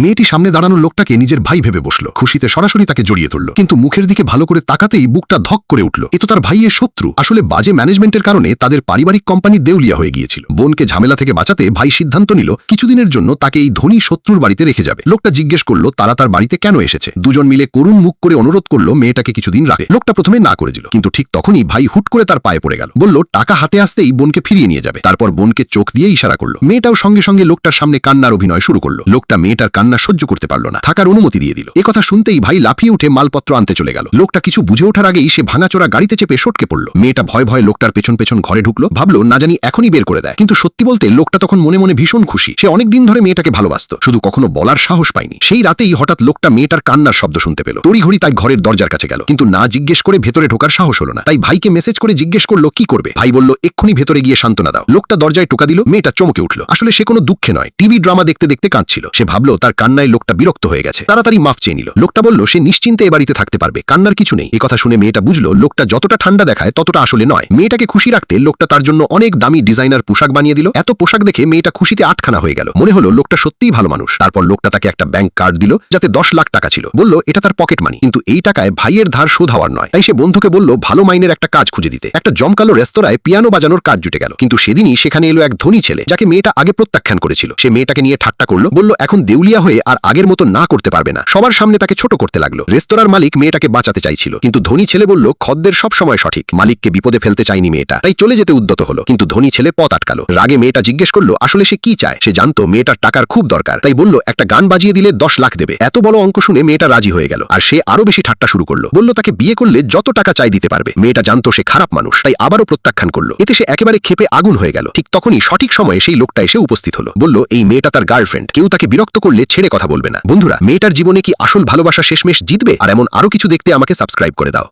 মেয়েটি সামনে দাঁড়ানো লোকটাকে নিজের ভাই ভেবে বসল, খুশিতে সরাসরি তাকে জড়িয়ে ধরল, কিন্তু মুখের দিকে ভালো করে তাকাতেই বুকটা ধক করে উঠল। এ তো তার ভাইয়ের শত্রু। আসলে বাজে ম্যানেজমেন্টের কারণে তাদের পারিবারিক কোম্পানি দেউলিয়া হয়ে গিয়েছিল। বোনকে ঝামেলা থেকে বাঁচাতে ভাই সিদ্ধান্ত নিল কিছুদিনের জন্য তাকে এই ধনী শত্রুর বাড়িতে রেখে যাবে। লোকটা জিজ্ঞেস করলো তারা তার বাড়িতে কেন এসেছে। দুজন মিলে করুণ মুখ করে অনুরোধ করলো মেয়েটাকে কিছুদিন রাখে। লোকটা প্রথমে না করে দিল, কিন্তু ঠিক তখনই ভাই হুট করে তার পায়ে পড়ে গেল, বলল টাকা হাতে আসতেই বোনকে ফিরিয়ে নিয়ে যাবে। তারপর বোনকে চোখ দিয়ে ইশারা করলো। মেয়েটাও সঙ্গে সঙ্গে লোকটার সামনে কান্নার অভিনয় শুরু করলো। লোকটা মেয়েটার কান্না সহ্য করতে পারল না, থাকার অনুমতি দিয়ে দিল। একথা শুনতেই ভাই লাফিয়ে উঠে মালপত্র আনতে চলে গেল। লোকটা কিছু বুঝে ওঠার আগেই সে ভাঙাচোরা গাড়িতে চেপে সটকে পড়ল। মেয়েটা ভয় ভয় লোকটার পেছন পেছন ঘরে ঢুকলো, ভাবলো না জানি এখনই বের করে দেয়। কিন্তু সত্যি বলতে লোকটা তখন মনে মনে ভীষণ খুশি। সে অনেকদিন ধরে মেয়েটাকে ভালোবাসত, শুধু কখনো বলার সাহস পায়নি। সেই রাতেই হঠাৎ লোকটা মেয়েটার কান্নার শব্দ শুনতে পেল। তড়িঘড়ি তাই ঘরের দরজার কাছে গেল, কিন্তু না জিজ্ঞেস করে ভেতরে ঢোকার সাহস হলো না। তাই ভাইকে মেসেজ করে জিজ্ঞেস করলো কি করবে। ভাই বলল এক্ষুনি ভেতরে গিয়ে সান্ত্বনা দাও। লোকটা দরজায় টোকা দিল। মেয়েটা চমকে উঠল। আসলে সে কোনো দুঃখে নয়, টিভি ড্রামা দেখতে দেখতে কাঁদছিল। সে ভাবলো তার কান্নায় লোকটা বিরক্ত হয়ে গেছে, তাড়াতাড়ি মাফ চেয়ে নিল। লোকটা বলল সে নিশ্চিন্তে এ বাড়িতে থাকতে পারবে, কান্নার কিছু নেই। এই কথা শুনে মেয়েটা বুঝলো লোকটা যতটা ঠান্ডা দেখায় ততটা আসলে নয়। মেয়েটাকে খুশি রাখতে লোকটা তার জন্য অনেক দামি ডিজাইনার পোশাক বানিয়ে দিল। এত পোশাক দেখে মেয়েটা খুশিতে আটখানা হয়ে গেল। মনে হলো লোকটা সত্যিই ভালো মানুষ। তারপর লোকটা তাকে একটা ব্যাংক কার্ড দিল যাতে 10 লাখ টাকা ছিল। বলল এটা তার পকেট মানি, কিন্তু এই টাকায় ভাইয়ের ধার শোধ হওয়ার নয়। তাই সে বন্ধুকে বলল ভালো মাইনের একটা কাজ খুঁজে দিতে। একটা জমকালো রেস্তোরাঁয় পিয়ানো বাজানোর কাজ জুটে গেল। কিন্তু সেদিনই সেখানে এলো এক ধনী ছেলে, যাকে মেয়েটা আগে প্রত্যাখ্যান করেছিল। সে মেয়েটাকে নিয়ে ঠাট্টা করলো, বলল এখন দেউলিয়া হয়ে আর আগের মতো না করতে পারবে না। সবার সামনে তাকে ছোট করতে লাগলো। রেস্তোরাঁর মালিক মেয়েটাকে বাঁচাতে চাইছিল, কিন্তু ধনী ছেলে বলল খদ্দের সব সময় সঠিক। মালিককে বিপদে ফেলতে চায়নি মেয়েটা, তাই চলে যেতে উদ্যত হলো। কিন্তু ধনী ছেলে পথ আটকালো। রাগে মেয়েটা জিজ্ঞেস করলো আসলে সে কি চায়। সে জানতো মেয়েটার টাকার খুব দরকার, তাই বলল একটা গান বাজিয়ে দিলে 10 লাখ দেবে। এত বড় অঙ্ক শুনে মেয়েটা রাজি হয়ে গেল। আর সে আরো বেশি ঠাট্টা শুরু করলো, বলল তাকে বিয়ে করলে যত টাকা চাই দিতে পারবে। মেয়েটা জানতো সে খারাপ মানুষ, তাই আবারও প্রত্যাখ্যান করলো। এতে সে একেবারে ক্ষেপে আগুন হয়ে গেল। ঠিক তখনই সঠিক সময়ে সেই লোকটা এসে উপস্থিত হলো। বলল এই মেয়েটা তার গার্লফ্রেন্ড, কেউ তাকে বিরক্ত করলে ছেড়ে কথা বলবে না। বন্ধুরা, মেয়েটার জীবনে কি আসল ভালোবাসা শেষমেশ জিতবে? আর এমন আরো কিছু দেখতে আমাকে সাবস্ক্রাইব করে দাও।